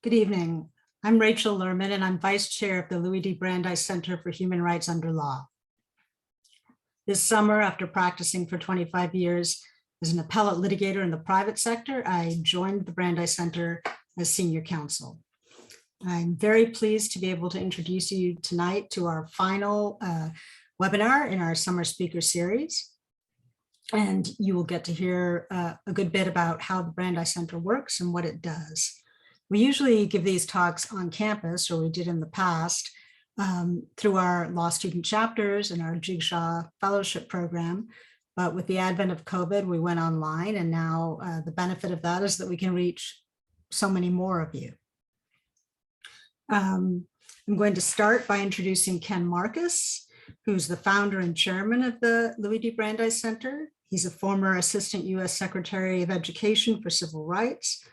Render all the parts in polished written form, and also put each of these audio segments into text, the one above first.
Good evening. I'm Rachel Lerman, and I'm Vice Chair of the Louis D. Brandeis Center for Human Rights Under Law. This summer, after practicing for 25 years as an appellate litigator in the private sector, I joined the Brandeis Center as senior counsel. I'm very pleased to be able to introduce you tonight to our final webinar in our summer speaker series. And you will get to hear a good bit about how the Brandeis Center works and what it does. We usually give these talks on campus, or we did in the past, through our law student chapters and our Jigsaw fellowship program. But with the advent of COVID, we went online, and now the benefit of that is that we can reach so many more of you. I'm going to start by introducing Ken Marcus, who's the founder and chairman of the Louis D. Brandeis Center. He's a former Assistant U.S. Secretary of Education for Civil Rights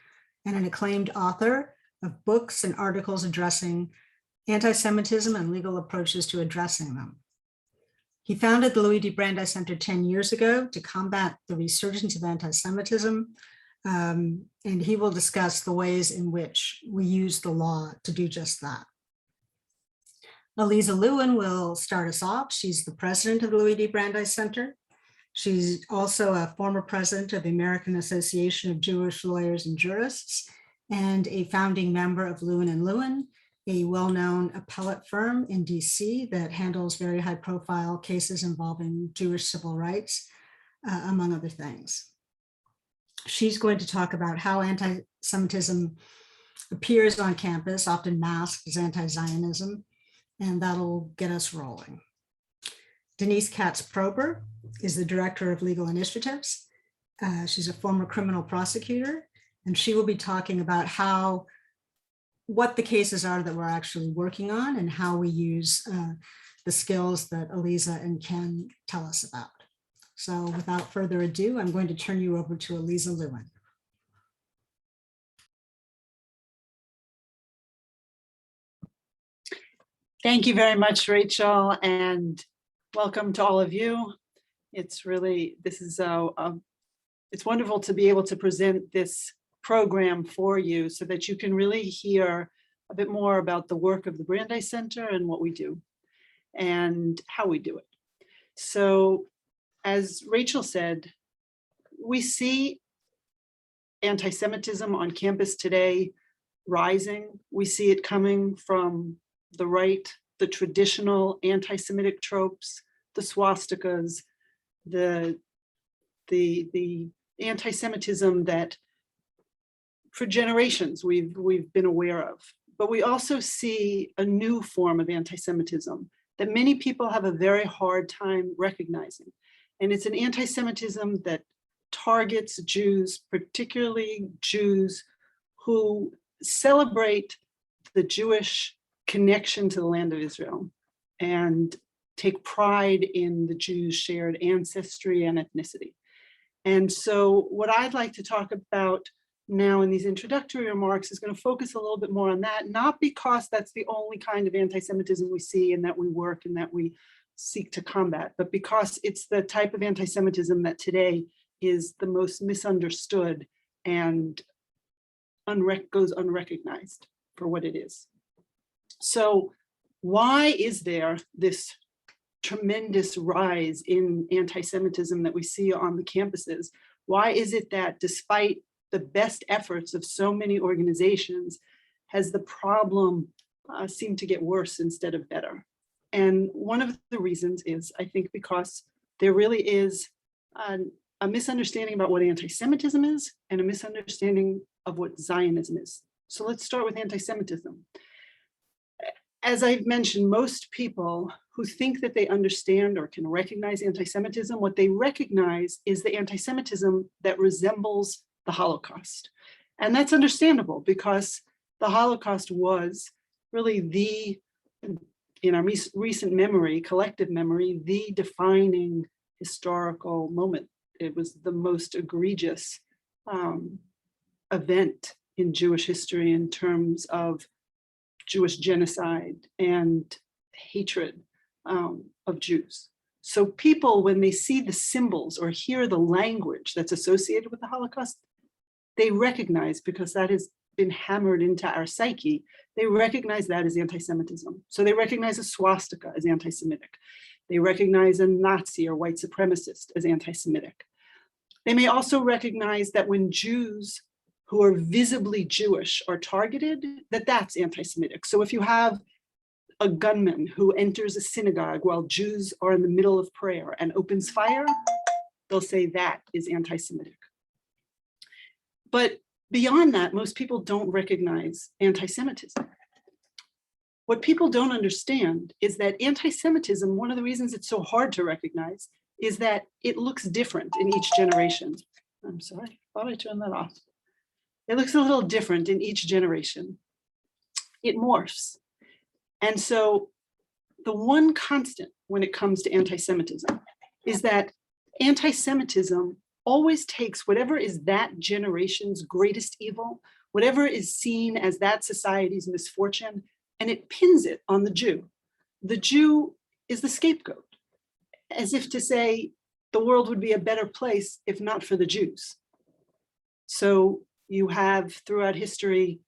and an acclaimed author of books and articles addressing anti-Semitism and legal approaches to addressing them. He founded the Louis D. Brandeis Center 10 years ago to combat the resurgence of anti-Semitism, and he will discuss the ways in which we use the law to do just that. Aliza Lewin will start us off. She's the president of the Louis D. Brandeis Center. She's also a former president of the American Association of Jewish Lawyers and Jurists and a founding member of Lewin & Lewin, a well-known appellate firm in DC that handles very high-profile cases involving Jewish civil rights, among other things. She's going to talk about how anti-Semitism appears on campus, often masked as anti-Zionism, and that'll get us rolling. Denise Katz is the director of legal initiatives. She's a former criminal prosecutor, and she will be talking about what the cases are that we're actually working on and how we use the skills that Aliza and Ken tell us about. So without further ado, I'm going to turn you over to Aliza Lewin. Thank you very much, Rachel, and welcome to all of you. It's really, it's wonderful to be able to present this program for you so that you can really hear a bit more about the work of the Brandeis Center and what we do and how we do it. So, as Rachel said, we see anti-Semitism on campus today rising. We see it coming from the right, the traditional anti-Semitic tropes, the swastikas, the anti-Semitism that for generations we've been aware of. But we also see a new form of anti-Semitism that many people have a very hard time recognizing. And it's an anti-Semitism that targets Jews, particularly Jews who celebrate the Jewish connection to the land of Israel and take pride in the Jews' shared ancestry and ethnicity. And so what I'd like to talk about now in these introductory remarks is going to focus a little bit more on that, not because that's the only kind of anti-Semitism we see and that we work and that we seek to combat, but because it's the type of anti-Semitism that today is the most misunderstood and goes unrecognized for what it is. So why is there this tremendous rise in anti-Semitism that we see on the campuses? Why is it that despite the best efforts of so many organizations, has the problem seemed to get worse instead of better? And one of the reasons is, I think, because there really is a misunderstanding about what anti-Semitism is and a misunderstanding of what Zionism is. So let's start with anti-Semitism. As I've mentioned, most people who think that they understand or can recognize anti-Semitism, what they recognize is the anti-Semitism that resembles the Holocaust. And that's understandable because the Holocaust was really in our recent memory, collective memory, the defining historical moment. It was the most egregious event in Jewish history in terms of Jewish genocide and hatred of Jews. So people, when they see the symbols or hear the language that's associated with the Holocaust, they recognize, because that is been hammered into our psyche, they recognize that as anti-Semitism. So they recognize a swastika as anti-Semitic. They recognize a Nazi or white supremacist as anti-Semitic. They may also recognize that when Jews who are visibly Jewish are targeted, that that's anti-Semitic. So if you have a gunman who enters a synagogue while Jews are in the middle of prayer and opens fire, they'll say that is anti-Semitic. But beyond that, most people don't recognize anti-Semitism. What people don't understand is that anti-Semitism, one of the reasons it's so hard to recognize, is that it looks different in each generation. I'm sorry, thought I turned that off. It looks a little different in each generation. It morphs. And so the one constant when it comes to anti-Semitism is that anti-Semitism always takes whatever is that generation's greatest evil, whatever is seen as that society's misfortune, and it pins it on the Jew. The Jew is the scapegoat, as if to say the world would be a better place if not for the Jews. So you have throughout history,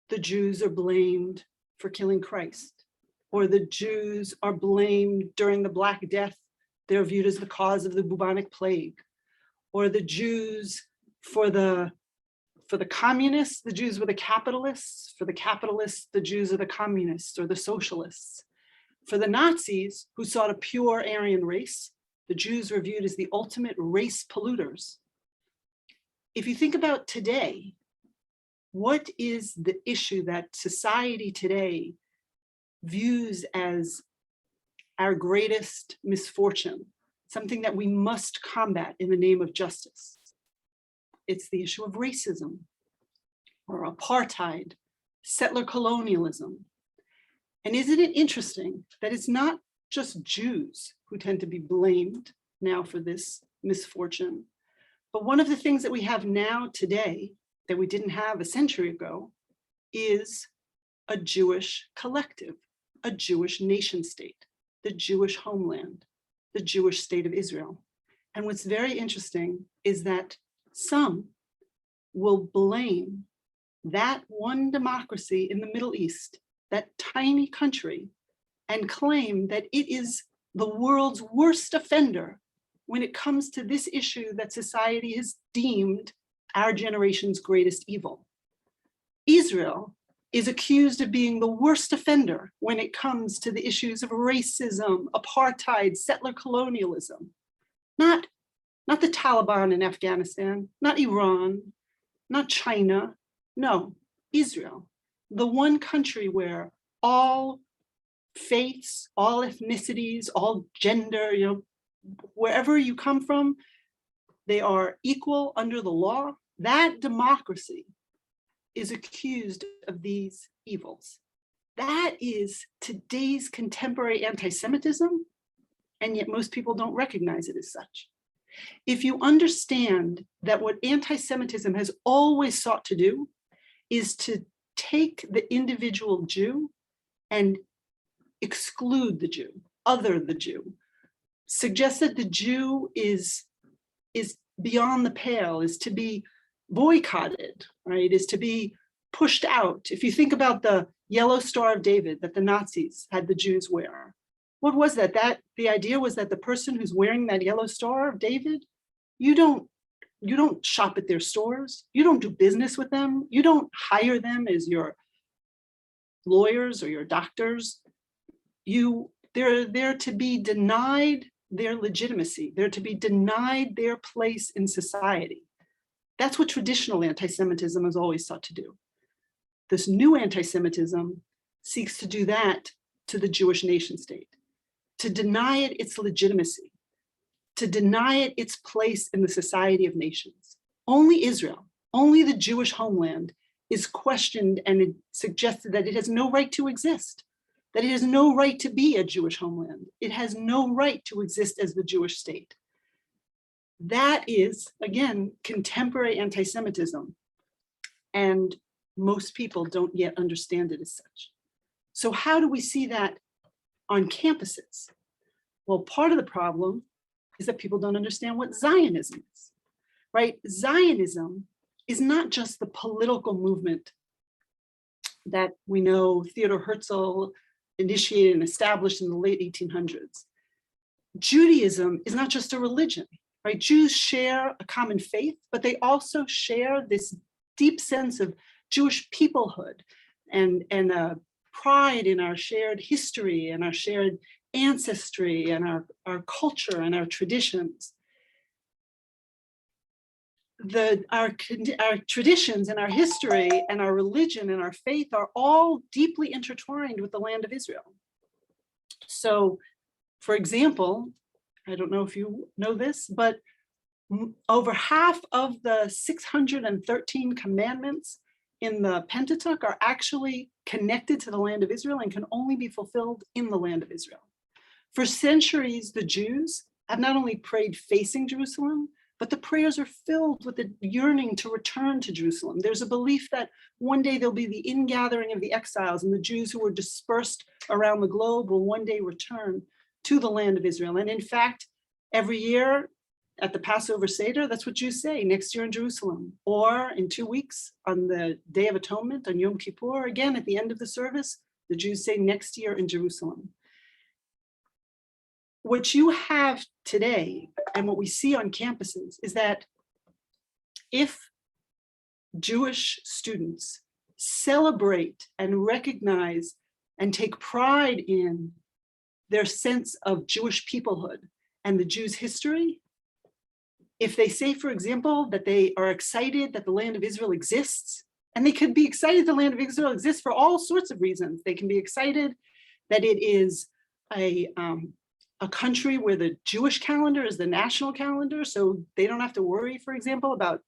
the Jews are blamed for killing Christ, or the Jews are blamed during the Black Death. They're viewed as the cause of the bubonic plague, or the Jews for the communists, the Jews were the capitalists. For the capitalists, the Jews are the communists or the socialists. For the Nazis, who sought a pure Aryan race, the Jews were viewed as the ultimate race polluters. If you think about today, what is the issue that society today views as our greatest misfortune, something that we must combat in the name of justice? It's the issue of racism or apartheid, settler colonialism. And isn't it interesting that it's not just Jews who tend to be blamed now for this misfortune, but one of the things that we have now today that we didn't have a century ago is a Jewish collective, a Jewish nation state, the Jewish homeland, the Jewish state of Israel. And what's very interesting is that some will blame that one democracy in the Middle East, that tiny country, and claim that it is the world's worst offender when it comes to this issue that society has deemed our generation's greatest evil. Israel is accused of being the worst offender when it comes to the issues of racism, apartheid, settler colonialism. Not the Taliban in Afghanistan, not Iran, not China. No, Israel, the one country where all faiths, all ethnicities, all gender, wherever you come from, they are equal under the law. That democracy is accused of these evils. That is today's contemporary anti-Semitism, and yet most people don't recognize it as such. If you understand that what anti-Semitism has always sought to do is to take the individual Jew and exclude the Jew, other the Jew, suggest that the Jew is beyond the pale, is to be boycotted, right? Is to be pushed out. If you think about the yellow Star of David that the Nazis had the Jews wear, what was that? The idea was that the person who's wearing that yellow Star of David, you don't shop at their stores, you don't do business with them, you don't hire them as your lawyers or your doctors. They're to be denied their legitimacy. They're to be denied their place in society. That's what traditional anti-Semitism has always sought to do. This new anti-Semitism seeks to do that to the Jewish nation state, to deny it its legitimacy, to deny it its place in the society of nations. Only Israel, only the Jewish homeland is questioned and suggested that it has no right to exist, that it has no right to be a Jewish homeland. It has no right to exist as the Jewish state. That is, again, contemporary anti-Semitism. And most people don't yet understand it as such. So how do we see that on campuses? Well, part of the problem is that people don't understand what Zionism is, right? Zionism is not just the political movement that we know Theodor Herzl initiated and established in the late 1800s. Judaism is not just a religion, right? Jews share a common faith, but they also share this deep sense of Jewish peoplehood and pride in our shared history and our shared ancestry and our culture and our traditions. Our traditions and our history and our religion and our faith are all deeply intertwined with the land of Israel. So, for example, I don't know if you know this, but over half of the 613 commandments in the Pentateuch are actually connected to the land of Israel and can only be fulfilled in the land of Israel. For centuries, the Jews have not only prayed facing Jerusalem, but the prayers are filled with a yearning to return to Jerusalem. There's a belief that one day there'll be the ingathering of the exiles, and the Jews who were dispersed around the globe will one day return to the land of Israel. And in fact, every year at the Passover Seder, that's what Jews say, next year in Jerusalem. Or in 2 weeks on the Day of Atonement, on Yom Kippur, again at the end of the service, the Jews say next year in Jerusalem. What you have today and what we see on campuses is that if Jewish students celebrate and recognize and take pride in their sense of Jewish peoplehood and the Jews' history, if they say, for example, that they are excited that the land of Israel exists, and they could be excited the land of Israel exists for all sorts of reasons. They can be excited that it is a country where the Jewish calendar is the national calendar, so they don't have to worry, for example, about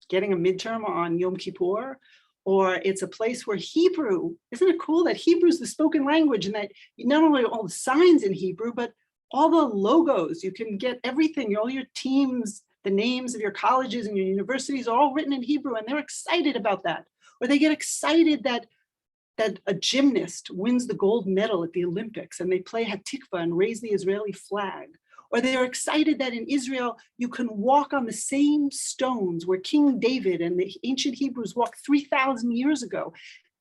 getting a midterm on Yom Kippur, or it's a place where Hebrew, isn't it cool that Hebrew is the spoken language and that not only all the signs in Hebrew, but all the logos, you can get everything, all your teams, the names of your colleges and your universities are all written in Hebrew, and they're excited about that. Or they get excited that a gymnast wins the gold medal at the Olympics and they play Hatikva and raise the Israeli flag. Or they're excited that in Israel, you can walk on the same stones where King David and the ancient Hebrews walked 3,000 years ago.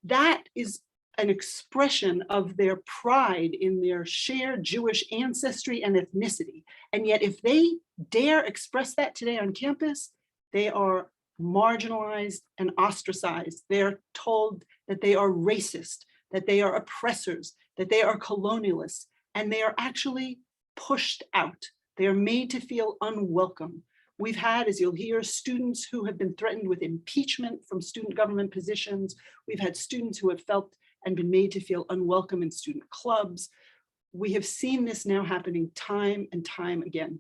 That is an expression of their pride in their shared Jewish ancestry and ethnicity. And yet if they dare express that today on campus, they are marginalized and ostracized. They're told that they are racist, that they are oppressors, that they are colonialists, and they are actually pushed out. They are made to feel unwelcome. We've had, as you'll hear, students who have been threatened with impeachment from student government positions. We've had students who have felt and been made to feel unwelcome in student clubs. We have seen this now happening time and time again,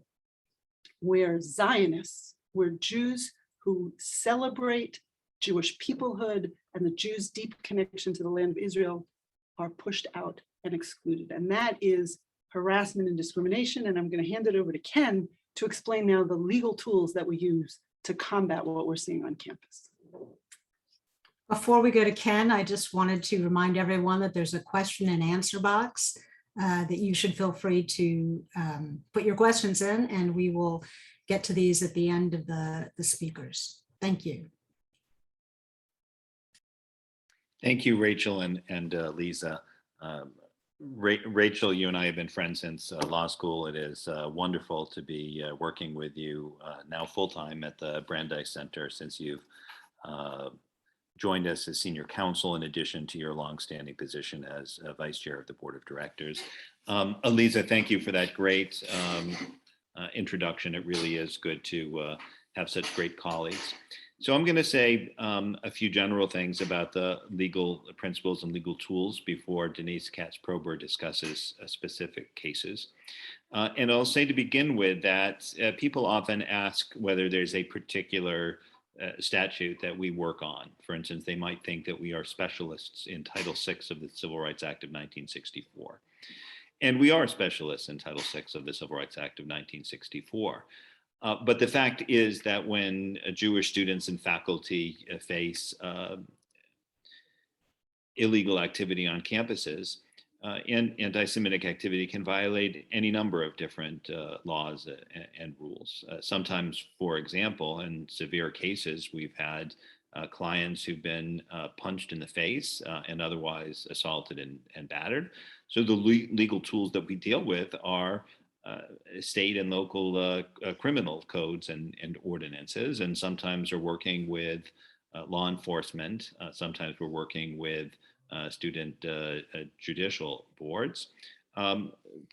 where Zionists, where Jews who celebrate Jewish peoplehood and the Jews' deep connection to the land of Israel are pushed out and excluded. And that is harassment and discrimination. And I'm going to hand it over to Ken to explain now the legal tools that we use to combat what we're seeing on campus. Before we go to Ken, I just wanted to remind everyone that there's a question and answer box that you should feel free to put your questions in, and we will get to these at the end of the speakers. Thank you. Thank you, Rachel and Lisa. Rachel, you and I have been friends since law school. It is wonderful to be working with you now full-time at the Brandeis Center, since you've joined us as senior counsel in addition to your longstanding position as vice chair of the board of directors. Lisa, thank you for that great introduction. It really is good to have such great colleagues. So I'm going to say a few general things about the legal principles and legal tools before Denise Katz discusses specific cases. And I'll say to begin with that people often ask whether there's a particular statute that we work on. For instance, they might think that we are specialists in Title VI of the Civil Rights Act of 1964. And we are specialists in Title VI of the Civil Rights Act of 1964. But the fact is that when Jewish students and faculty face illegal activity on campuses, and anti-Semitic activity can violate any number of different laws and rules. Sometimes, for example, in severe cases, we've had clients who've been punched in the face and otherwise assaulted and battered. So the legal tools that we deal with are state and local criminal codes and ordinances, and sometimes we're working with law enforcement. Sometimes we're working with student judicial boards.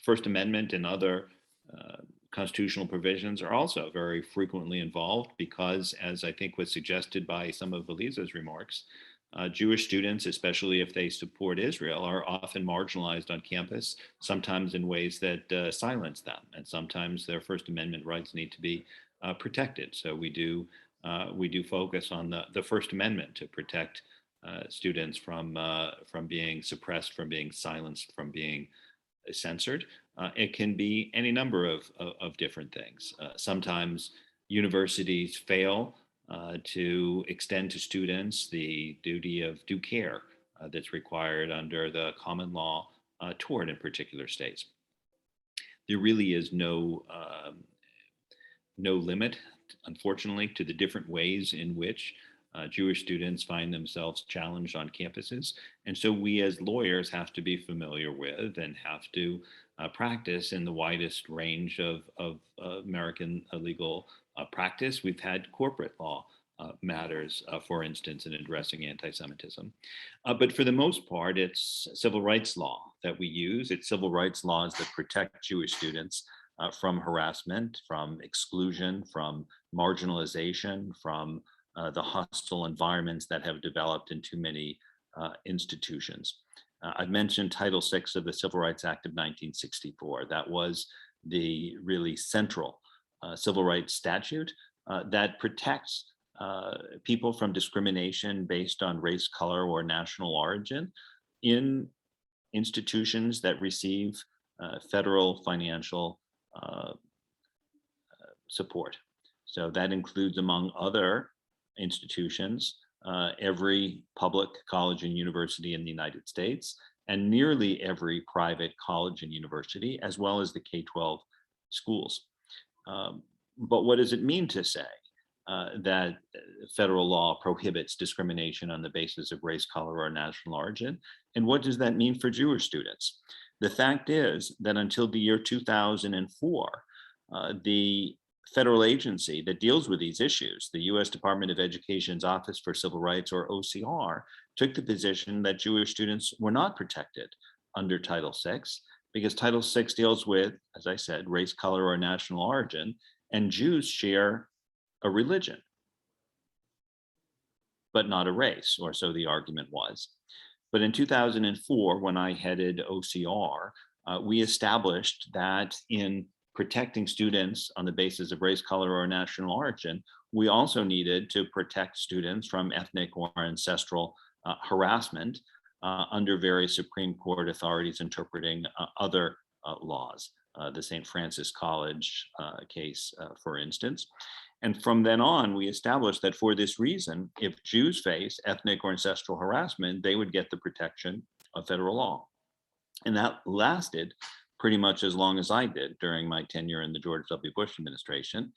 First Amendment and other constitutional provisions are also very frequently involved because, as I think was suggested by some of Elisa's remarks, Jewish students, especially if they support Israel, are often marginalized on campus, sometimes in ways that silence them, and sometimes their First Amendment rights need to be protected. So we do focus on the First Amendment to protect students from being suppressed, from being silenced, from being censored. It can be any number of different things. Sometimes universities fail to extend to students the duty of due care that's required under the common law toward in particular states. There really is no limit, unfortunately, to the different ways in which Jewish students find themselves challenged on campuses. And so we as lawyers have to be familiar with and have to practice in the widest range of American legal practice. We've had corporate law matters, for instance, in addressing anti-Semitism. But for the most part, it's civil rights law that we use. It's civil rights laws that protect Jewish students from harassment, from exclusion, from marginalization, from the hostile environments that have developed in too many institutions. I've mentioned Title VI of the Civil Rights Act of 1964. That was the really central civil rights statute that protects people from discrimination based on race, color, or national origin in institutions that receive federal financial support. So that includes, among other institutions, every public college and university in the United States, and nearly every private college and university, as well as the K-12 schools. But what does it mean to say that federal law prohibits discrimination on the basis of race, color, or national origin? And what does that mean for Jewish students? The fact is that until the year 2004, the federal agency that deals with these issues, the U.S. Department of Education's Office for Civil Rights, or OCR, took the position that Jewish students were not protected under Title VI because Title VI deals with, as I said, race, color, or national origin, and Jews share a religion, but not a race, or so the argument was. But in 2004, when I headed OCR, we established that in protecting students on the basis of race, color, or national origin, we also needed to protect students from ethnic or ancestral harassment under various Supreme Court authorities interpreting other laws, the St. Francis College case, for instance. And from then on, we established that for this reason, if Jews face ethnic or ancestral harassment, they would get the protection of federal law. And that lasted pretty much as long as I did during my tenure in the George W. Bush administration.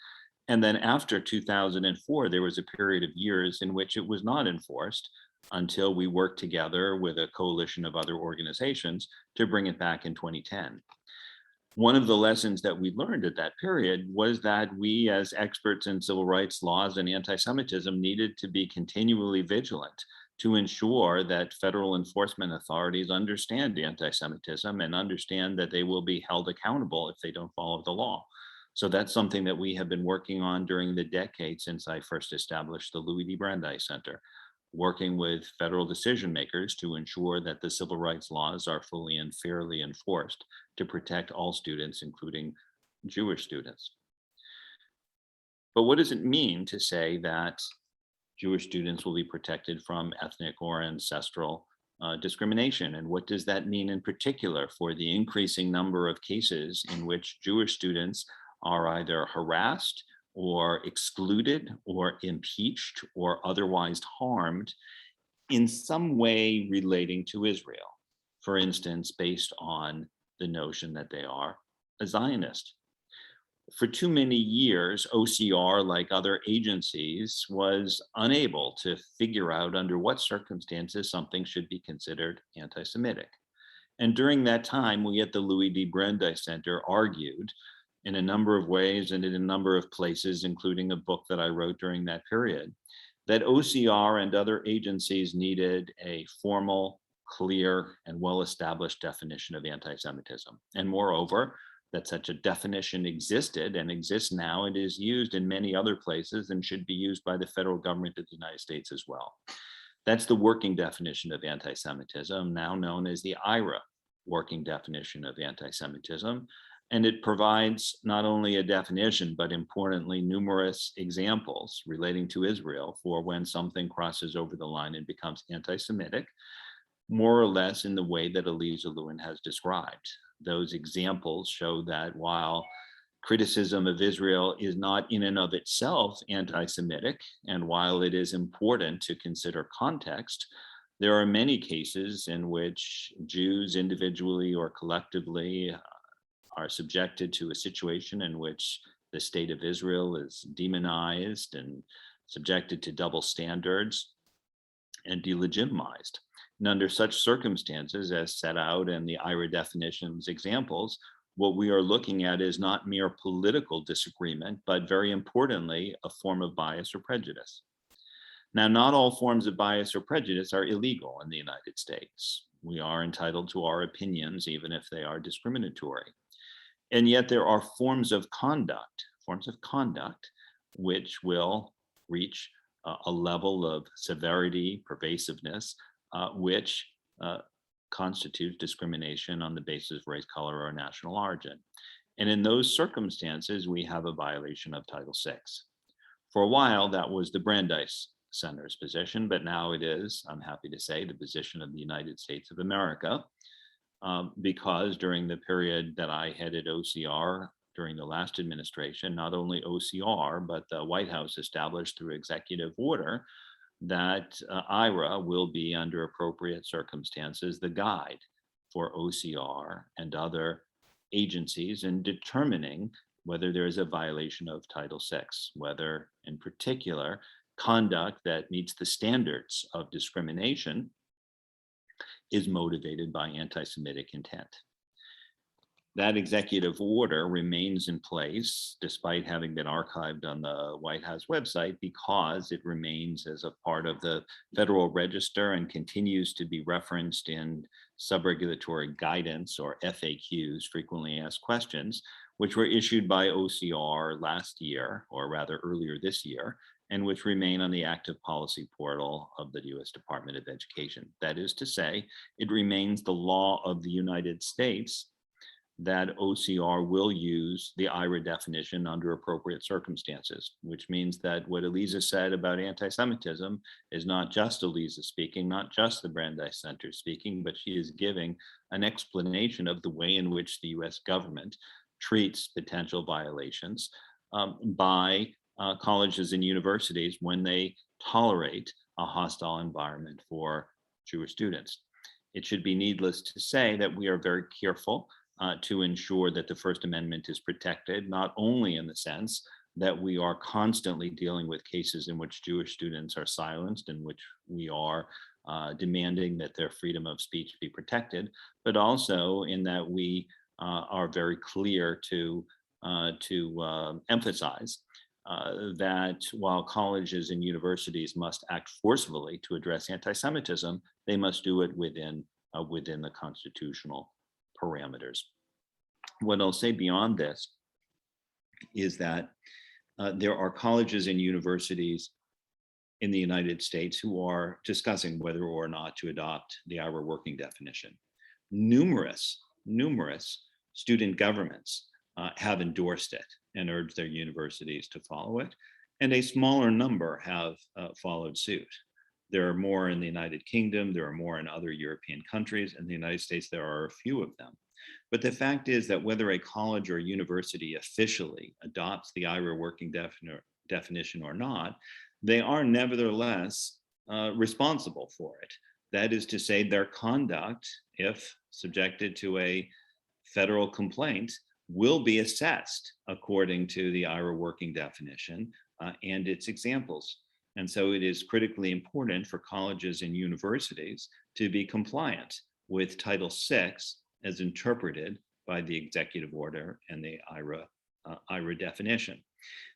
And then after 2004, there was a period of years in which it was not enforced until we worked together with a coalition of other organizations to bring it back in 2010. One of the lessons that we learned at that period was that we, as experts in civil rights laws and anti-Semitism, needed to be continually vigilant to ensure that federal enforcement authorities understand anti-Semitism and understand that they will be held accountable if they don't follow the law. So that's something that we have been working on during the decade since I first established the Louis D. Brandeis Center, working with federal decision makers to ensure that the civil rights laws are fully and fairly enforced to protect all students, including Jewish students. But what does it mean to say that Jewish students will be protected from ethnic or ancestral discrimination? And what does that mean in particular for the increasing number of cases in which Jewish students are either harassed or excluded or impeached or otherwise harmed in some way relating to Israel? for instance, based on the notion that they are a Zionist. For too many years, OCR, like other agencies, was unable to figure out under what circumstances something should be considered anti-Semitic. And during that time, we at the Louis D. Brandeis Center argued in a number of ways and in a number of places, including a book that I wrote during that period, that OCR and other agencies needed a formal, clear, and well-established definition of anti-Semitism. And moreover, that such a definition existed and exists now. It is used in many other places and should be used by the federal government of the United States as well. That's the working definition of anti-Semitism, now known as the IRA working definition of anti-Semitism. And it provides not only a definition, but importantly, numerous examples relating to Israel for when something crosses over the line and becomes anti-Semitic, more or less in the way that Eliza Lewin has described. Those examples show that while criticism of Israel is not in and of itself anti-Semitic, and while it is important to consider context, there are many cases in which Jews individually or collectively are subjected to a situation in which the state of Israel is demonized and subjected to double standards and delegitimized. And under such circumstances, as set out in the IRA definitions examples, what we are looking at is not mere political disagreement, but very importantly, a form of bias or prejudice. Now, not all forms of bias or prejudice are illegal in the United States. We are entitled to our opinions, even if they are discriminatory. And yet there are forms of conduct which will reach a level of severity, pervasiveness, which constitutes discrimination on the basis of race, color, or national origin. And in those circumstances, we have a violation of Title VI. For a while, that was the Brandeis Center's position, but now it is, I'm happy to say, the position of the United States of America, because during the period that I headed OCR during the last administration, not only OCR, but the White House established through executive order that IRA will be, under appropriate circumstances, the guide for OCR and other agencies in determining whether there is a violation of Title VI, whether in particular conduct that meets the standards of discrimination is motivated by anti-Semitic intent. That executive order remains in place despite having been archived on the White House website, because it remains as a part of the Federal Register and continues to be referenced in subregulatory guidance, or FAQs, frequently asked questions, which were issued by OCR last year, or rather earlier this year, and which remain on the active policy portal of the US Department of Education. That is to say, it remains the law of the United States that OCR will use the IRA definition under appropriate circumstances, which means that what Eliza said about anti-Semitism is not just Eliza speaking, not just the Brandeis Center speaking, but she is giving an explanation of the way in which the US government treats potential violations by colleges and universities when they tolerate a hostile environment for Jewish students. It should be needless to say that we are very careful to ensure that the First Amendment is protected, not only in the sense that we are constantly dealing with cases in which Jewish students are silenced, in which we are demanding that their freedom of speech be protected, but also in that we are very clear to emphasize that while colleges and universities must act forcefully to address anti-Semitism, they must do it within the constitutional parameters. What I'll say beyond this is that there are colleges and universities in the United States who are discussing whether or not to adopt the IRA working definition. Numerous student governments have endorsed it and urged their universities to follow it, and a smaller number have followed suit. There are more in the United Kingdom, there are more in other European countries. In the United States, there are a few of them. But the fact is that whether a college or university officially adopts the IRA working definition or not, they are nevertheless responsible for it. That is to say, their conduct, if subjected to a federal complaint, will be assessed according to the IRA working definition and its examples. And so it is critically important for colleges and universities to be compliant with Title VI as interpreted by the executive order and the IRA definition.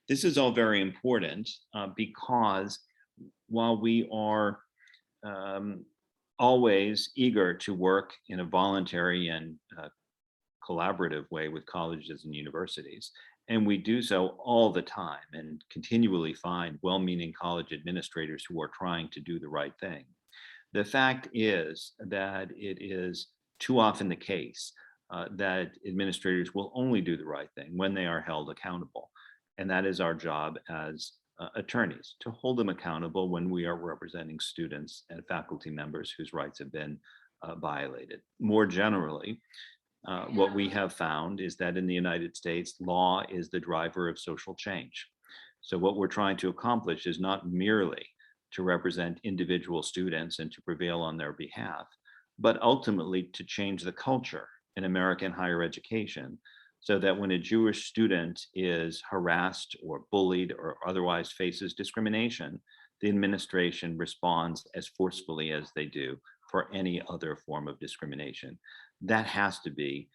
This is all very important because while we are always eager to work in a voluntary and collaborative way with colleges and universities, and we do so all the time and continually find well-meaning college administrators who are trying to do the right thing. The fact is that it is too often the case that administrators will only do the right thing when they are held accountable. And that is our job as attorneys, to hold them accountable when we are representing students and faculty members whose rights have been violated. More generally, what we have found is that in the United States, law is the driver of social change. So what we're trying to accomplish is not merely to represent individual students and to prevail on their behalf, but ultimately to change the culture in American higher education so that when a Jewish student is harassed or bullied or otherwise faces discrimination, the administration responds as forcefully as they do for any other form of discrimination. That has to be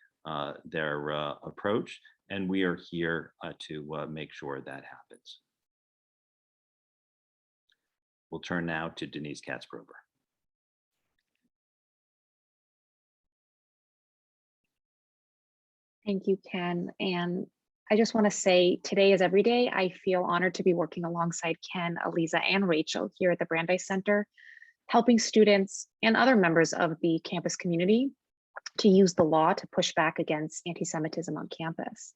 their approach, and we are here to make sure that happens. We'll turn now to Denise Katz. Thank you, Ken. And I just want to say today is every day. I feel honored to be working alongside Ken, Aliza, and Rachel here at the Brandeis Center, helping students and other members of the campus community to use the law to push back against anti-Semitism on campus.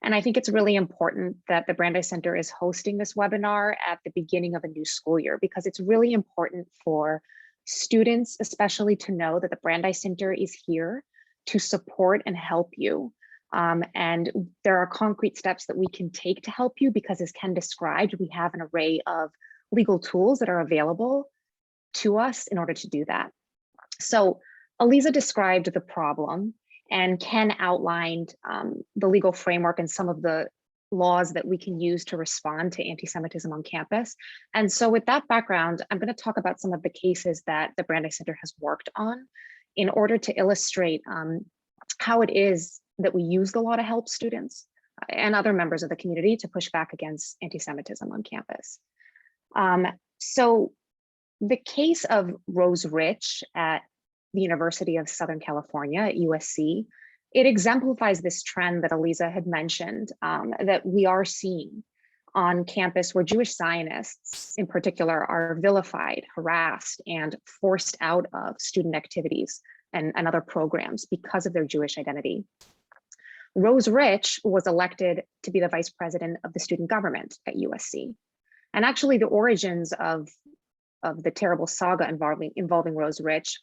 And I think it's really important that the Brandeis Center is hosting this webinar at the beginning of a new school year, because it's really important for students, especially, to know that the Brandeis Center is here to support and help you. And there are concrete steps that we can take to help you, because as Ken described, we have an array of legal tools that are available to us in order to do that. So Aliza described the problem, and Ken outlined the legal framework and some of the laws that we can use to respond to anti-Semitism on campus. And so with that background, I'm going to talk about some of the cases that the Brandeis Center has worked on in order to illustrate how it is that we use the law to help students and other members of the community to push back against anti-Semitism on campus. So the case of Rose Rich at the University of Southern California at USC, it exemplifies this trend that Aliza had mentioned that we are seeing on campus, where Jewish Zionists in particular are vilified, harassed, and forced out of student activities and other programs because of their Jewish identity. Rose Rich was elected to be the vice president of the student government at USC. And actually the origins of the terrible saga involving Rose Rich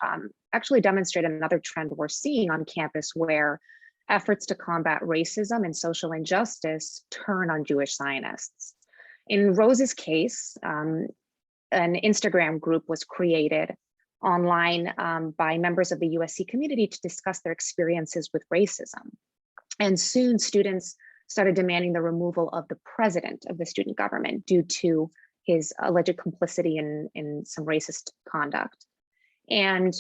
actually demonstrate another trend we're seeing on campus, where efforts to combat racism and social injustice turn on Jewish Zionists. In Rose's case, an Instagram group was created online by members of the USC community to discuss their experiences with racism. And soon students started demanding the removal of the president of the student government due to his alleged complicity in some racist conduct. And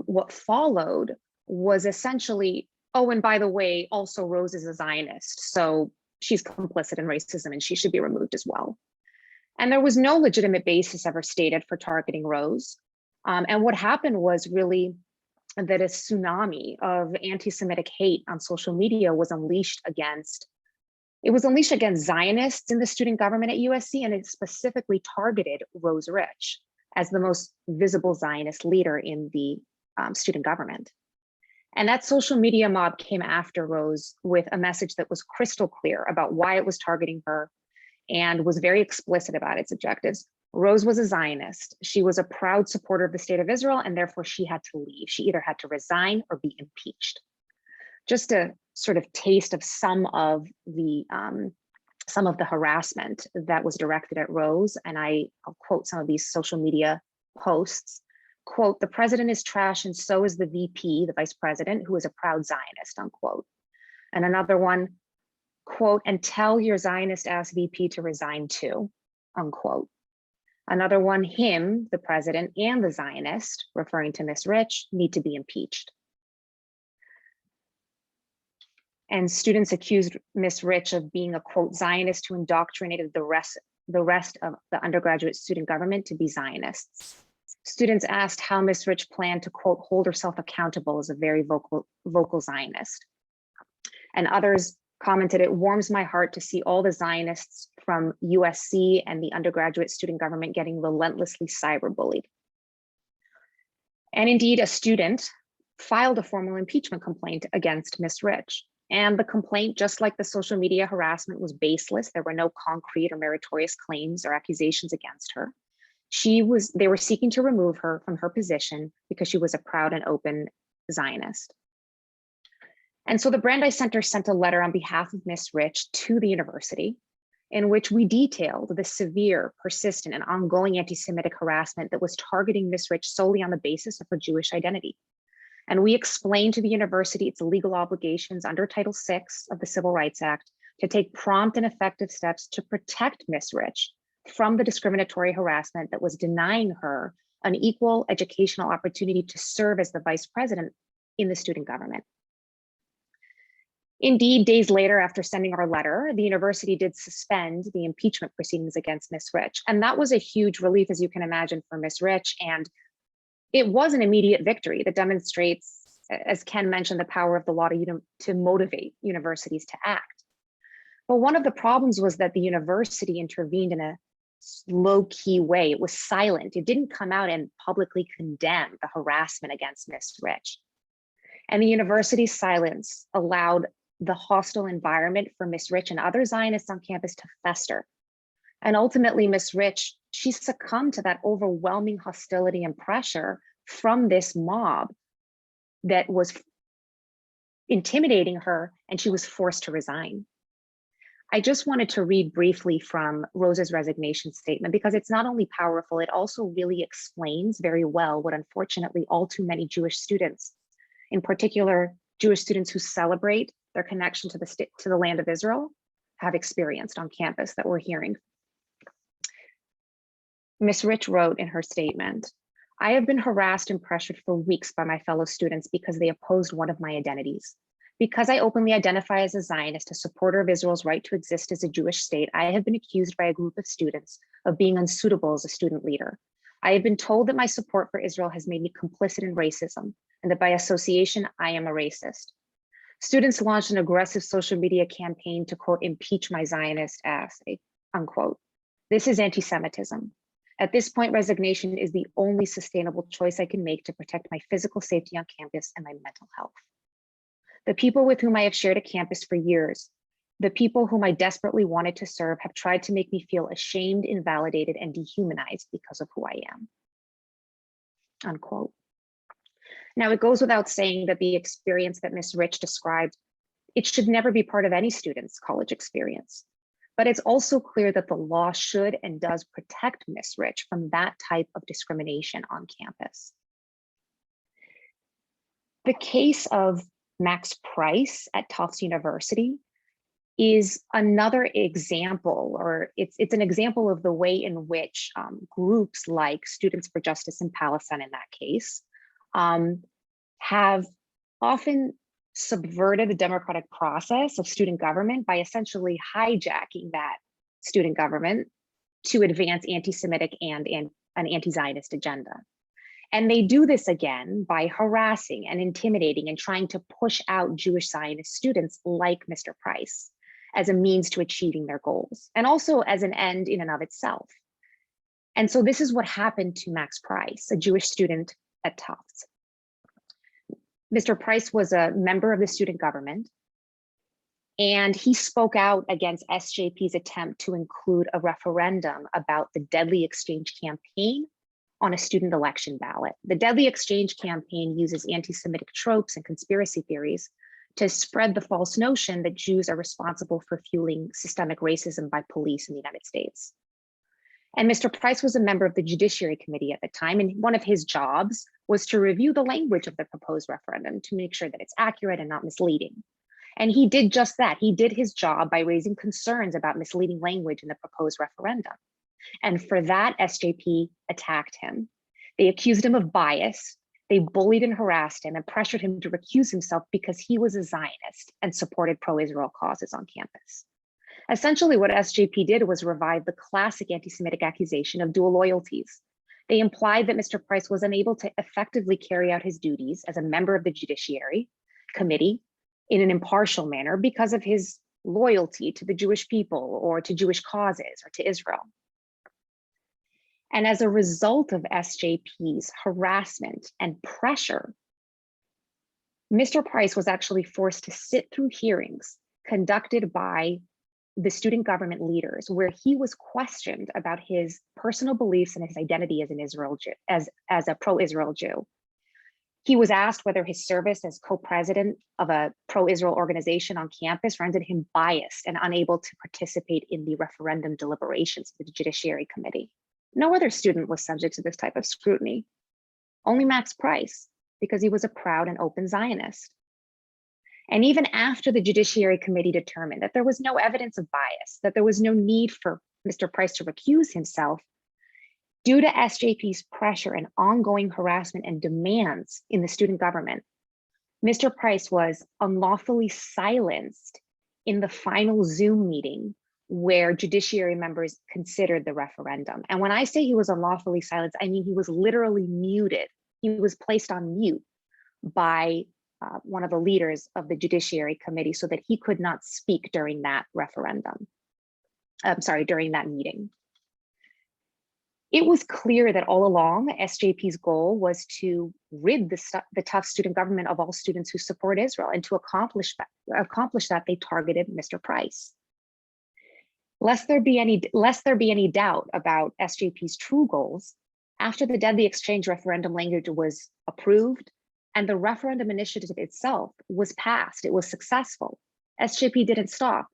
what followed was essentially, oh, and by the way, also Rose is a Zionist, so she's complicit in racism and she should be removed as well. And there was no legitimate basis ever stated for targeting Rose. And what happened was really that a tsunami of anti-Semitic hate on social media was unleashed against Zionists in the student government at USC, and it specifically targeted Rose Rich as the most visible Zionist leader in the student government. And that social media mob came after Rose with a message that was crystal clear about why it was targeting her and was very explicit about its objectives. Rose was a Zionist. She was a proud supporter of the state of Israel, and therefore she had to leave. She either had to resign or be impeached. Just a sort of taste of some of the harassment that was directed at Rose, and I'll quote some of these social media posts. quote, the president is trash and so is the VP, the vice president, who is a proud Zionist, unquote. And another one, quote, and tell your Zionist ass VP to resign too, unquote. Another one, him, the president, and the Zionist, referring to Ms. Rich, need to be impeached. And students accused Ms. Rich of being a, quote, Zionist who indoctrinated the rest of the undergraduate student government to be Zionists. Students asked how Ms. Rich planned to, quote, hold herself accountable as a very vocal Zionist. And others commented, it warms my heart to see all the Zionists from USC and the undergraduate student government getting relentlessly cyberbullied. And indeed, a student filed a formal impeachment complaint against Ms. Rich. And the complaint, just like the social media harassment, was baseless. There were no concrete or meritorious claims or accusations against her. They were seeking to remove her from her position because she was a proud and open Zionist. And so the Brandeis Center sent a letter on behalf of Ms. Rich to the university in which we detailed the severe, persistent, and ongoing anti-Semitic harassment that was targeting Ms. Rich solely on the basis of her Jewish identity. And we explained to the university its legal obligations under Title VI of the Civil Rights Act to take prompt and effective steps to protect Ms. Rich from the discriminatory harassment that was denying her an equal educational opportunity to serve as the vice president in the student government. Indeed, days later, after sending our letter, the university did suspend the impeachment proceedings against Ms. Rich. And that was a huge relief, as you can imagine, for Ms. Rich. And it was an immediate victory that demonstrates, as Ken mentioned, the power of the law to motivate universities to act. But one of the problems was that the university intervened in a low-key way. It was silent. It didn't come out and publicly condemn the harassment against Ms. Rich. And the university's silence allowed the hostile environment for Ms. Rich and other Zionists on campus to fester. And ultimately, Ms. Rich, she succumbed to that overwhelming hostility and pressure from this mob that was intimidating her, and she was forced to resign. I just wanted to read briefly from Rosa's resignation statement because it's not only powerful, it also really explains very well what unfortunately all too many Jewish students, in particular Jewish students who celebrate their connection to the land of Israel, have experienced on campus that we're hearing. Ms. Rich wrote in her statement, I have been harassed and pressured for weeks by my fellow students because they opposed one of my identities. Because I openly identify as a Zionist, a supporter of Israel's right to exist as a Jewish state, I have been accused by a group of students of being unsuitable as a student leader. I have been told that my support for Israel has made me complicit in racism, and that by association, I am a racist. Students launched an aggressive social media campaign to, quote, impeach my Zionist ass, unquote. This is anti-Semitism. At this point, resignation is the only sustainable choice I can make to protect my physical safety on campus and my mental health. The people with whom I have shared a campus for years, the people whom I desperately wanted to serve, have tried to make me feel ashamed, invalidated, and dehumanized because of who I am, unquote. Now, it goes without saying that the experience that Ms. Rich described, it should never be part of any student's college experience. But it's also clear that the law should and does protect Ms. Rich from that type of discrimination on campus. The case of Max Price at Tufts University is another example, or it's an example of the way in which groups like Students for Justice in Palestine in that case have often subverted the democratic process of student government by essentially hijacking that student government to advance anti-Semitic and an anti-Zionist agenda. And they do this again by harassing and intimidating and trying to push out Jewish Zionist students like Mr. Price as a means to achieving their goals, and also as an end in and of itself. And so this is what happened to Max Price, a Jewish student at Tufts. Mr. Price was a member of the student government, and he spoke out against SJP's attempt to include a referendum about the Deadly Exchange campaign on a student election ballot. The Deadly Exchange campaign uses anti-Semitic tropes and conspiracy theories to spread the false notion that Jews are responsible for fueling systemic racism by police in the United States. And Mr. Price was a member of the Judiciary Committee at the time, and one of his jobs was to review the language of the proposed referendum to make sure that it's accurate and not misleading. And he did just that. He did his job by raising concerns about misleading language in the proposed referendum. And for that, SJP attacked him. They accused him of bias. They bullied and harassed him and pressured him to recuse himself because he was a Zionist and supported pro-Israel causes on campus. Essentially, what SJP did was revive the classic anti-Semitic accusation of dual loyalties. They implied that Mr. Price was unable to effectively carry out his duties as a member of the Judiciary Committee in an impartial manner because of his loyalty to the Jewish people or to Jewish causes or to Israel. And as a result of SJP's harassment and pressure, Mr. Price was actually forced to sit through hearings conducted by the student government leaders, where he was questioned about his personal beliefs and his identity as an Israel Jew, as a pro-Israel Jew. He was asked whether his service as co-president of a pro-Israel organization on campus rendered him biased and unable to participate in the referendum deliberations of the Judiciary Committee. No other student was subject to this type of scrutiny, only Max Price, because he was a proud and open Zionist. And even after the Judiciary Committee determined that there was no evidence of bias, that there was no need for Mr. Price to recuse himself, due to SJP's pressure and ongoing harassment and demands in the student government, Mr. Price was unlawfully silenced in the final Zoom meeting where judiciary members considered the referendum. And when I say he was unlawfully silenced, I mean he was literally muted. He was placed on mute by one of the leaders of the Judiciary Committee so that he could not speak during that referendum. During that meeting. It was clear that all along, SJP's goal was to rid the Tufts student government of all students who support Israel, and to accomplish that, they targeted Mr. Price. Lest there be any doubt about SJP's true goals, after the deadly exchange referendum language was approved and the referendum initiative itself was passed, it was successful, SJP didn't stop.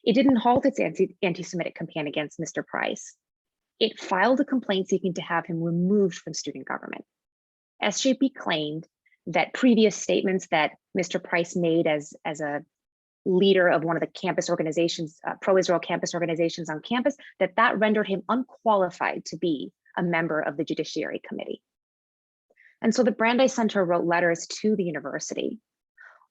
It didn't halt its anti-Semitic campaign against Mr. Price. It filed a complaint seeking to have him removed from student government. SJP claimed that previous statements that Mr. Price made as a leader of one of the campus organizations, pro-Israel campus organizations on campus, that rendered him unqualified to be a member of the Judiciary Committee. And so the Brandeis Center wrote letters to the university.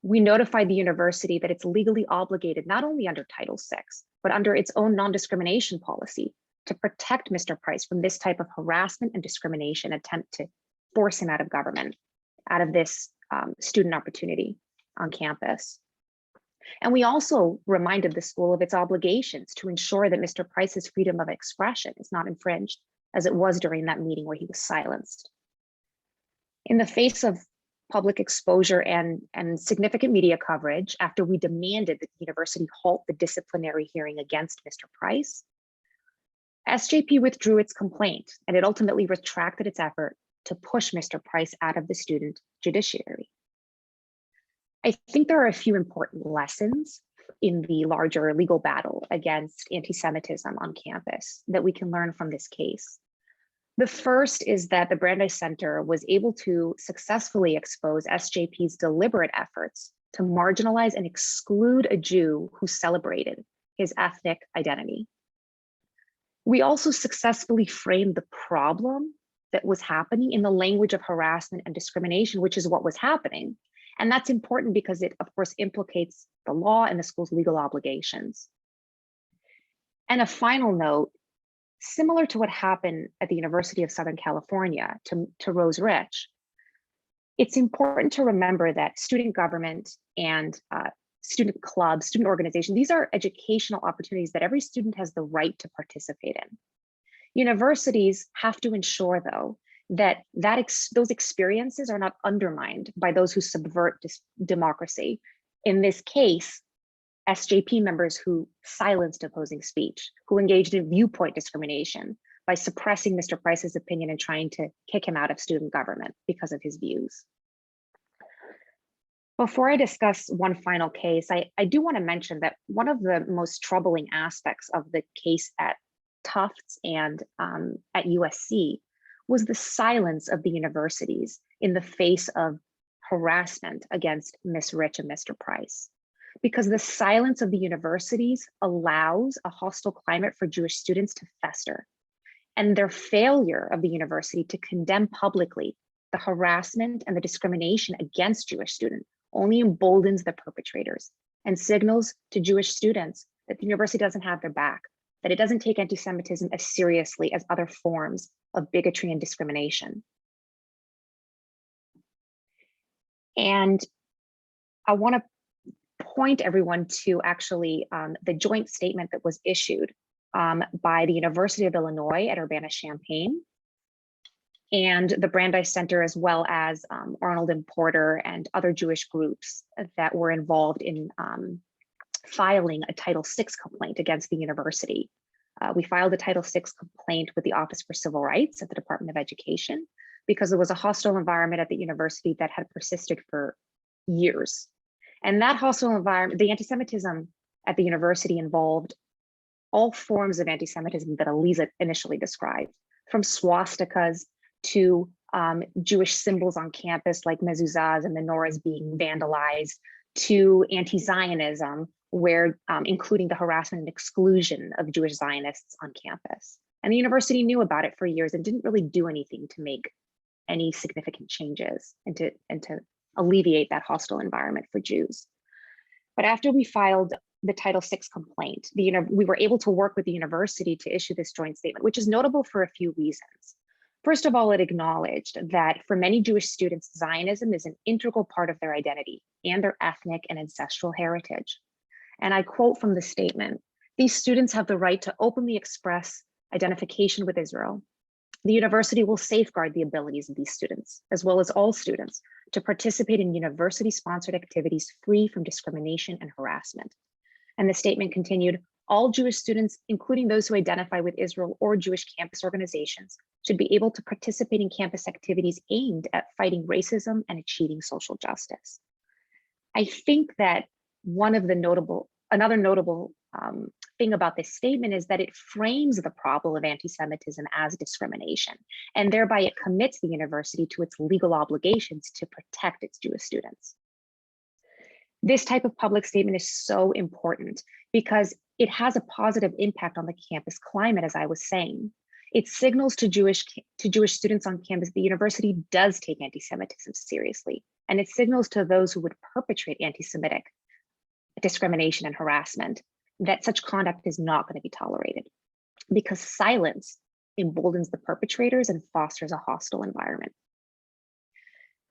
We notified the university that it's legally obligated, not only under Title VI, but under its own non-discrimination policy, to protect Mr. Price from this type of harassment and discrimination attempt to force him out of government, out of this student opportunity on campus. And we also reminded the school of its obligations to ensure that Mr. Price's freedom of expression is not infringed, as it was during that meeting where he was silenced. In the face of public exposure and significant media coverage, after we demanded that the university halt the disciplinary hearing against Mr. Price, SJP withdrew its complaint, and it ultimately retracted its effort to push Mr. Price out of the student judiciary. I think there are a few important lessons in the larger legal battle against anti-Semitism on campus that we can learn from this case. The first is that the Brandeis Center was able to successfully expose SJP's deliberate efforts to marginalize and exclude a Jew who celebrated his ethnic identity. We also successfully framed the problem that was happening in the language of harassment and discrimination, which is what was happening. And that's important because it, of course, implicates the law and the school's legal obligations. And a final note, similar to what happened at the University of Southern California to Rose Rich, it's important to remember that student government and student clubs, student organizations, these are educational opportunities that every student has the right to participate in. Universities have to ensure, though, that those experiences are not undermined by those who subvert democracy. In this case, SJP members who silenced opposing speech, who engaged in viewpoint discrimination by suppressing Mr. Price's opinion and trying to kick him out of student government because of his views. Before I discuss one final case, I do want to mention that one of the most troubling aspects of the case at Tufts and at USC was the silence of the universities in the face of harassment against Miss Rich and Mr. Price. Because the silence of the universities allows a hostile climate for Jewish students to fester. And their failure of the university to condemn publicly the harassment and the discrimination against Jewish students only emboldens the perpetrators and signals to Jewish students that the university doesn't have their back, that it doesn't take anti-Semitism as seriously as other forms of bigotry and discrimination. And I want to point everyone to actually the joint statement that was issued by the University of Illinois at Urbana-Champaign and the Brandeis Center, as well as Arnold and Porter and other Jewish groups that were involved in filing a Title VI complaint against the university. We filed a Title VI complaint with the Office for Civil Rights at the Department of Education because there was a hostile environment at the university that had persisted for years. And that hostile environment, the anti-Semitism at the university involved all forms of anti-Semitism that Aliza initially described, from swastikas to Jewish symbols on campus like mezuzahs and menorahs being vandalized, to anti-Zionism, where including the harassment and exclusion of Jewish Zionists on campus. And the university knew about it for years and didn't really do anything to make any significant changes and to alleviate that hostile environment for Jews. But after we filed the Title VI complaint, we were able to work with the university to issue this joint statement, which is notable for a few reasons. First of all, it acknowledged that for many Jewish students, Zionism is an integral part of their identity and their ethnic and ancestral heritage. And I quote from the statement, "These students have the right to openly express identification with Israel. The university will safeguard the abilities of these students, as well as all students, to participate in university-sponsored activities free from discrimination and harassment." And the statement continued, "All Jewish students, including those who identify with Israel or Jewish campus organizations, should be able to participate in campus activities aimed at fighting racism and achieving social justice." I think that another notable thing about this statement is that it frames the problem of anti-Semitism as discrimination, and thereby it commits the university to its legal obligations to protect its Jewish students. This type of public statement is so important because it has a positive impact on the campus climate, as I was saying. It signals to Jewish students on campus the university does take anti-Semitism seriously, and it signals to those who would perpetrate anti-Semitic discrimination and harassment that such conduct is not going to be tolerated, because silence emboldens the perpetrators and fosters a hostile environment.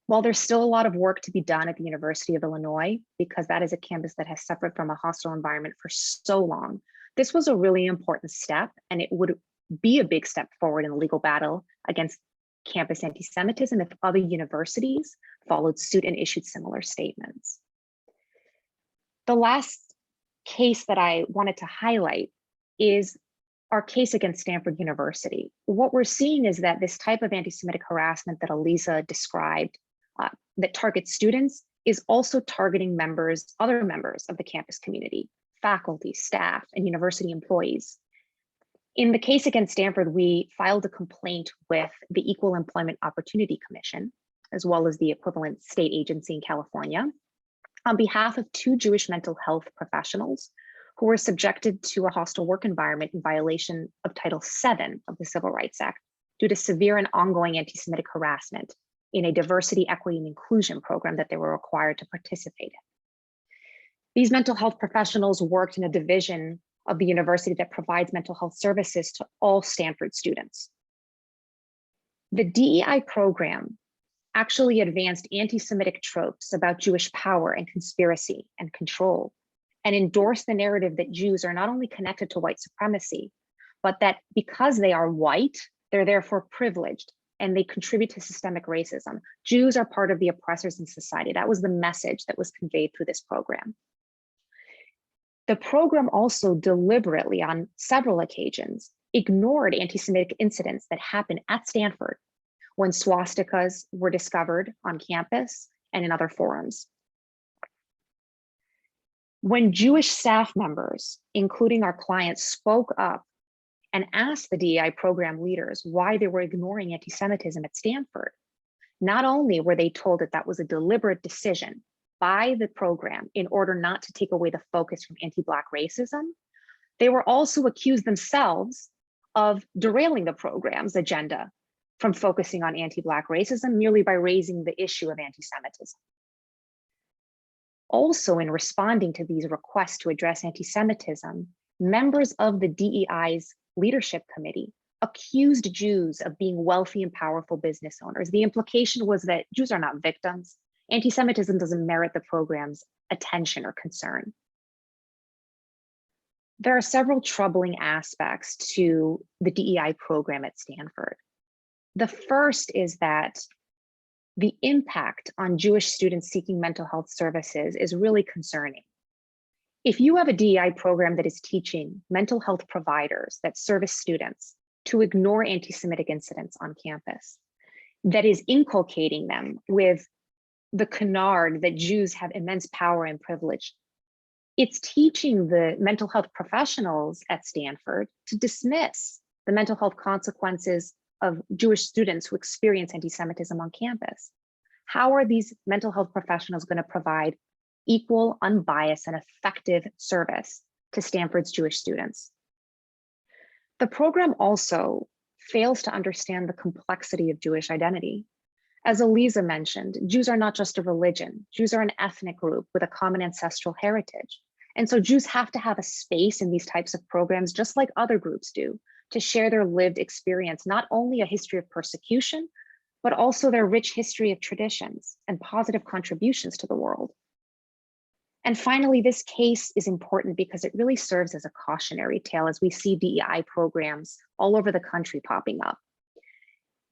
While there's still a lot of work to be done at the University of Illinois, because that is a campus that has suffered from a hostile environment for so long, this was a really important step, and it would be a big step forward in the legal battle against campus anti-Semitism if other universities followed suit and issued similar statements. The last case that I wanted to highlight is our case against Stanford University. What we're seeing is that this type of anti-Semitic harassment that Aliza described that targets students is also targeting other members of the campus community, faculty, staff, and university employees. In the case against Stanford, we filed a complaint with the Equal Employment Opportunity Commission, as well as the equivalent state agency in California, on behalf of 2 Jewish mental health professionals who were subjected to a hostile work environment in violation of Title VII of the Civil Rights Act due to severe and ongoing anti-Semitic harassment in a diversity, equity, and inclusion program that they were required to participate in. These mental health professionals worked in a division of the university that provides mental health services to all Stanford students. The DEI program actually advanced anti-Semitic tropes about Jewish power and conspiracy and control, and endorsed the narrative that Jews are not only connected to white supremacy, but that because they are white, they're therefore privileged and they contribute to systemic racism. Jews are part of the oppressors in society. That was the message that was conveyed through this program. The program also deliberately, on several occasions, ignored anti-Semitic incidents that happened at Stanford when swastikas were discovered on campus and in other forums. When Jewish staff members, including our clients, spoke up and asked the DEI program leaders why they were ignoring anti-Semitism at Stanford. Not only were they told that that was a deliberate decision by the program in order not to take away the focus from anti-Black racism, they were also accused themselves of derailing the program's agenda from focusing on anti-Black racism merely by raising the issue of anti-Semitism. Also, in responding to these requests to address anti-Semitism, members of the DEI's leadership committee accused Jews of being wealthy and powerful business owners. The implication was that Jews are not victims. Anti-Semitism doesn't merit the program's attention or concern. There are several troubling aspects to the DEI program at Stanford. The first is that the impact on Jewish students seeking mental health services is really concerning. If you have a DEI program that is teaching mental health providers that service students to ignore anti-Semitic incidents on campus, that is inculcating them with the canard that Jews have immense power and privilege, it's teaching the mental health professionals at Stanford to dismiss the mental health consequences of Jewish students who experience anti-Semitism on campus. How are these mental health professionals going to provide equal, unbiased, and effective service to Stanford's Jewish students? The program also fails to understand the complexity of Jewish identity. As Eliza mentioned, Jews are not just a religion. Jews are an ethnic group with a common ancestral heritage. And so Jews have to have a space in these types of programs, just like other groups do, to share their lived experience, not only a history of persecution, but also their rich history of traditions and positive contributions to the world. And finally, this case is important because it really serves as a cautionary tale as we see DEI programs all over the country popping up.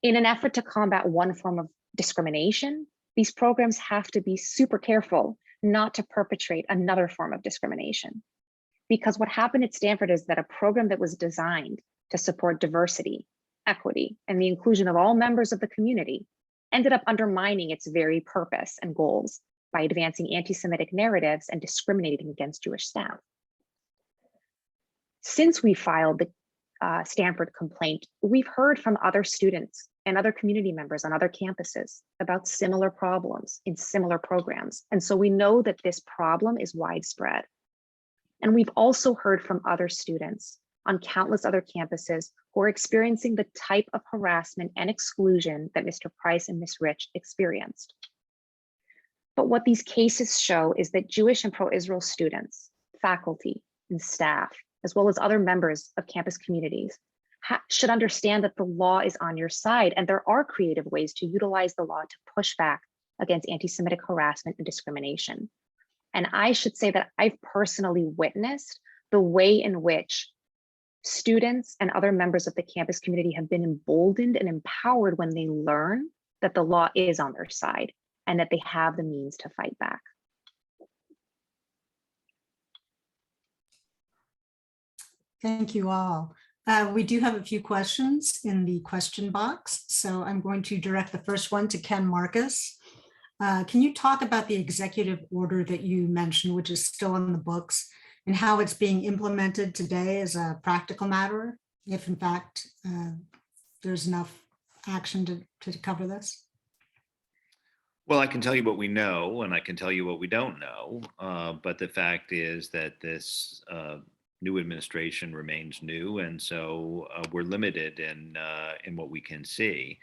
In an effort to combat one form of discrimination, these programs have to be super careful not to perpetrate another form of discrimination. Because what happened at Stanford is that a program that was designed to support diversity, equity, and the inclusion of all members of the community ended up undermining its very purpose and goals by advancing anti-Semitic narratives and discriminating against Jewish staff. Since we filed the Stanford complaint, we've heard from other students and other community members on other campuses about similar problems in similar programs. And so we know that this problem is widespread. And we've also heard from other students on countless other campuses who are experiencing the type of harassment and exclusion that Mr. Price and Ms. Rich experienced. But what these cases show is that Jewish and pro-Israel students, faculty, and staff, as well as other members of campus communities, should understand that the law is on your side, and there are creative ways to utilize the law to push back against anti-Semitic harassment and discrimination. And I should say that I've personally witnessed the way in which students and other members of the campus community have been emboldened and empowered when they learn that the law is on their side and that they have the means to fight back. Thank you all. We do have a few questions in the question box, so I'm going to direct the first one to Ken Marcus. Can you talk about the executive order that you mentioned, which is still in the books, and how it's being implemented today as a practical matter, if in fact there's enough action to cover this? Well, I can tell you what we know, and I can tell you what we don't know. But the fact is that this new administration remains new, and so we're limited in what we can see.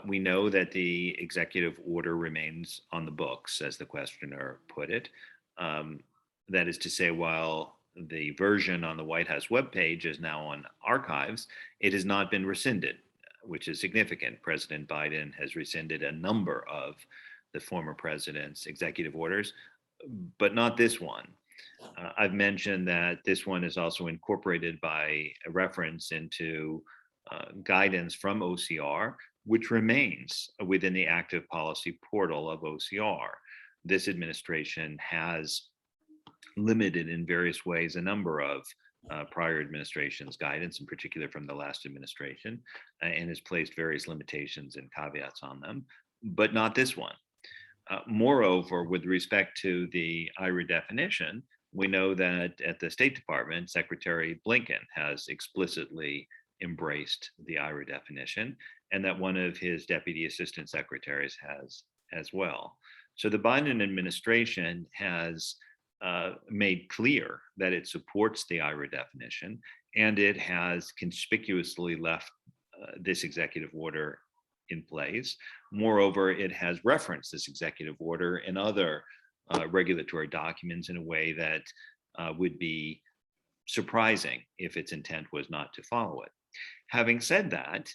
We know that the executive order remains on the books, as the questioner put it. That is to say, while the version on the White House webpage is now on archives, it has not been rescinded, which is significant. President Biden has rescinded a number of the former president's executive orders, but not this one. I've mentioned that this one is also incorporated by a reference into guidance from OCR, which remains within the active policy portal of OCR. This administration has limited in various ways a number of prior administration's guidance, in particular from the last administration, and has placed various limitations and caveats on them, but not this one. Moreover, with respect to the IHRA definition, we know that at the State Department, Secretary Blinken has explicitly embraced the IHRA definition, and that one of his deputy assistant secretaries has as well. So the Biden administration has made clear that it supports the IHRA definition, and it has conspicuously left this executive order in place. Moreover, it has referenced this executive order in other regulatory documents in a way that would be surprising if its intent was not to follow it. Having said that,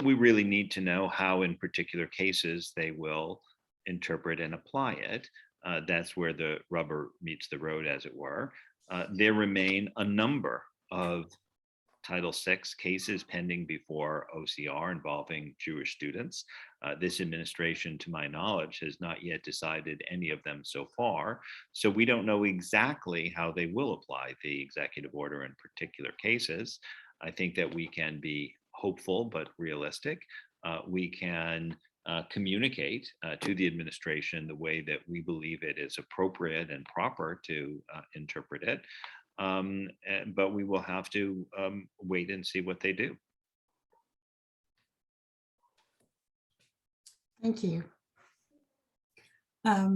we really need to know how in particular cases they will interpret and apply it. That's where the rubber meets the road, as it were. There remain a number of Title VI cases pending before OCR involving Jewish students. This administration, to my knowledge, has not yet decided any of them so far. So we don't know exactly how they will apply the executive order in particular cases. I think that we can be hopeful but realistic. We can communicate to the administration the way that we believe it is appropriate and proper to interpret it. But we will have to wait and see what they do. Thank you.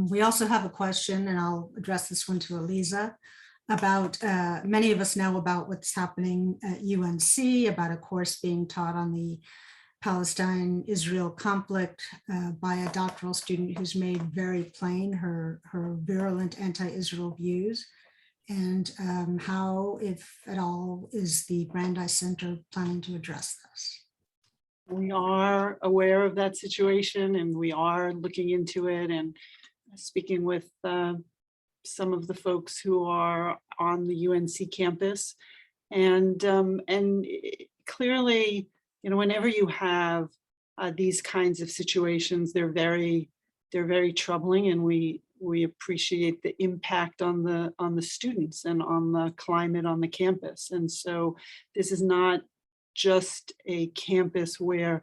We also have a question, and I'll address this one to Eliza, about many of us know about what's happening at UNC, about a course being taught on the Palestine-Israel conflict by a doctoral student who's made very plain her virulent anti-Israel views. And how, if at all, is the Brandeis Center planning to address this? We are aware of that situation, and we are looking into it and speaking with some of the folks who are on the UNC campus. And clearly, you know, whenever you have these kinds of situations, they're very troubling, and we appreciate the impact on the students and on the climate on the campus. And so this is not just a campus where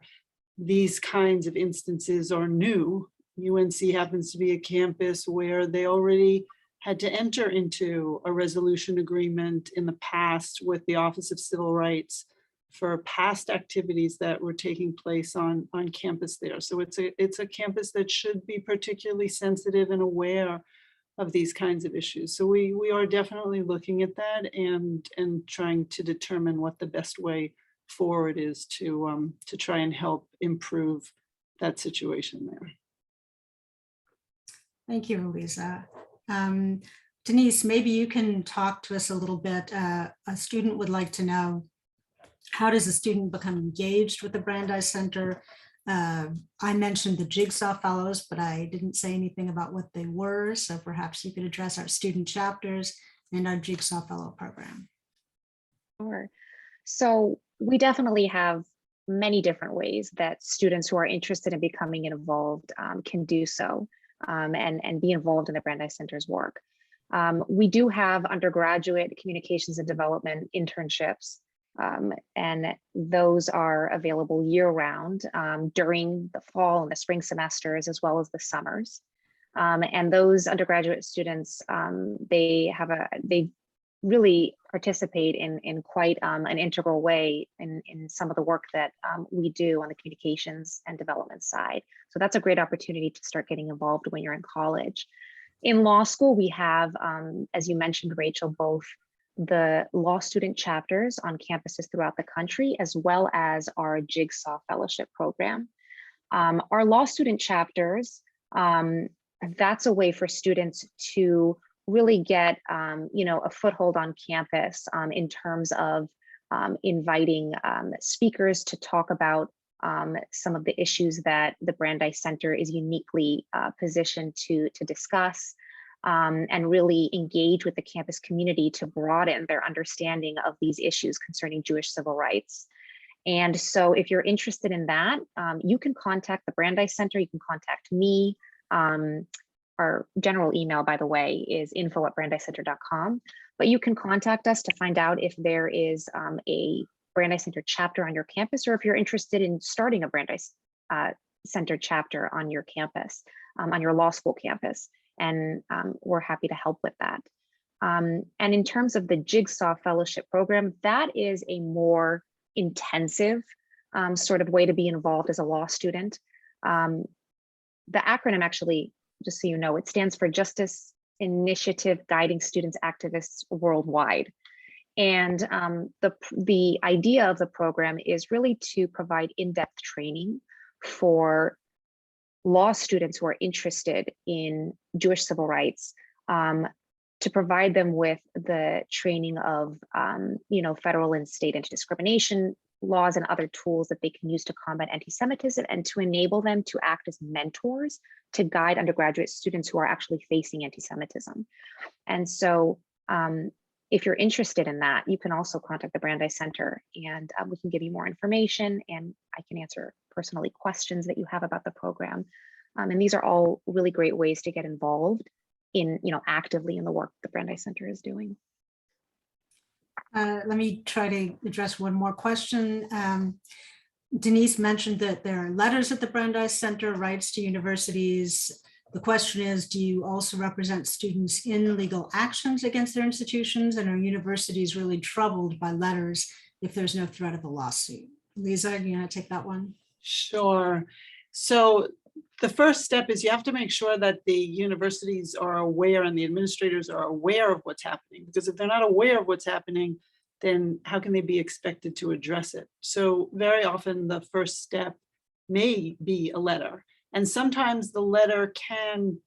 these kinds of instances are new. UNC happens to be a campus where they already had to enter into a resolution agreement in the past with the Office of Civil Rights for past activities that were taking place on campus there. So it's a campus that should be particularly sensitive and aware of these kinds of issues. So we are definitely looking at that and trying to determine what the best way forward is to try and help improve that situation there. Thank you, Eliza. Denise, maybe you can talk to us a little bit. A student would like to know, how does a student become engaged with the Brandeis Center? I mentioned the Jigsaw Fellows, but I didn't say anything about what they were. So perhaps you could address our student chapters and our Jigsaw Fellow program. Sure. So we definitely have many different ways that students who are interested in becoming involved can do so and be involved in the Brandeis Center's work. We do have undergraduate communications and development internships, and those are available year-round during the fall and the spring semesters, as well as the summers. And those undergraduate students, they really participate in quite an integral way in some of the work that we do on the communications and development side. So that's a great opportunity to start getting involved when you're in college. In law school, we have, as you mentioned, Rachel, both the law student chapters on campuses throughout the country, as well as our Jigsaw Fellowship program. Our law student chapters, that's a way for students to really get a foothold on campus in terms of inviting speakers to talk about some of the issues that the Brandeis Center is uniquely positioned to discuss, and really engage with the campus community to broaden their understanding of these issues concerning Jewish civil rights. And so if you're interested in that, you can contact the Brandeis Center, you can contact me. Our general email, by the way, is info@brandeiscenter.com, but you can contact us to find out if there is a Brandeis Center chapter on your campus, or if you're interested in starting a Brandeis Center chapter on your campus, on your law school campus. and we're happy to help with that. And in terms of the Jigsaw Fellowship Program, that is a more intensive sort of way to be involved as a law student. The acronym actually, just so you know, it stands for Justice Initiative Guiding Students Activists Worldwide. And the idea of the program is really to provide in-depth training for law students who are interested in Jewish civil rights, to provide them with the training of federal and state anti-discrimination laws and other tools that they can use to combat anti-Semitism, and to enable them to act as mentors to guide undergraduate students who are actually facing anti-Semitism. And so if you're interested in that, you can also contact the Brandeis Center, and we can give you more information, and I can answer personally questions that you have about the program. And these are all really great ways to get involved in, actively in the work the Brandeis Center is doing. Let me try to address one more question. Denise mentioned that there are letters at the Brandeis Center, writes to universities. The question is, do you also represent students in legal actions against their institutions? And are universities really troubled by letters if there's no threat of a lawsuit? Lisa, do you want to take that one? Sure. So the first step is you have to make sure that the universities are aware and the administrators are aware of what's happening, because if they're not aware of what's happening, then how can they be expected to address it? So very often the first step may be a letter, and sometimes the letter can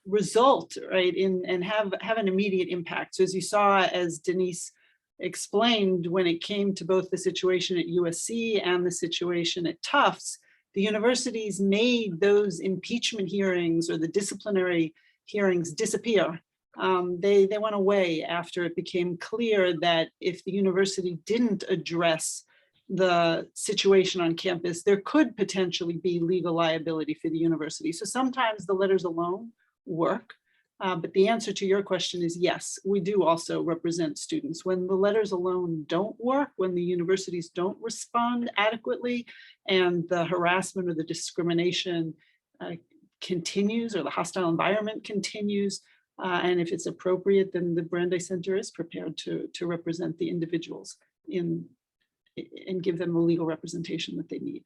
result in and have an immediate impact. So as you saw, as Denise explained, when it came to both the situation at USC and the situation at Tufts, the universities made those impeachment hearings or the disciplinary hearings disappear. They went away after it became clear that if the university didn't address the situation on campus, there could potentially be legal liability for the university. So sometimes the letters alone work. But the answer to your question is yes, we do also represent students. When the letters alone don't work, when the universities don't respond adequately, and the harassment or the discrimination continues, or the hostile environment continues, and if it's appropriate, then the Brandeis Center is prepared to represent the individuals and give them the legal representation that they need.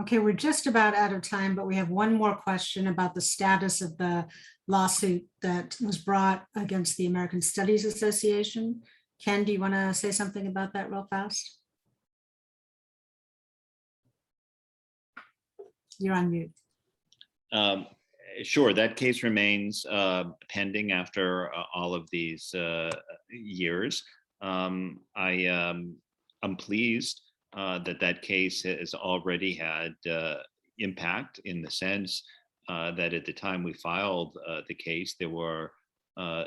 Okay, we're just about out of time, but we have one more question about the status of the lawsuit that was brought against the American Studies Association. Ken, do you want to say something about that real fast? You're on mute. Sure, that case remains pending after all of these years. I'm pleased that case has already had impact, in the sense that at the time we filed the case, there were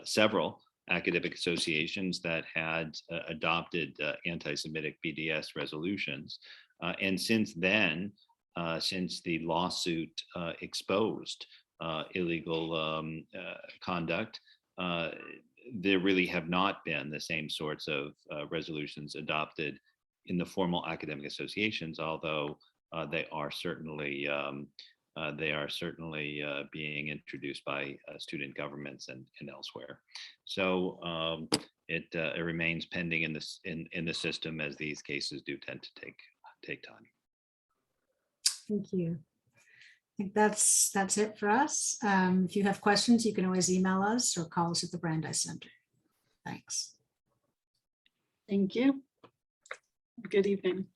several academic associations that had adopted anti-Semitic BDS resolutions. And since then, since the lawsuit exposed illegal conduct, there really have not been the same sorts of resolutions adopted in the formal academic associations, although they are certainly being introduced by student governments and elsewhere. So it remains pending in the system, as these cases do tend to take time. Thank you. I think that's it for us. If you have questions, you can always email us or call us at the Brandeis Center. Thanks. Thank you. Good evening.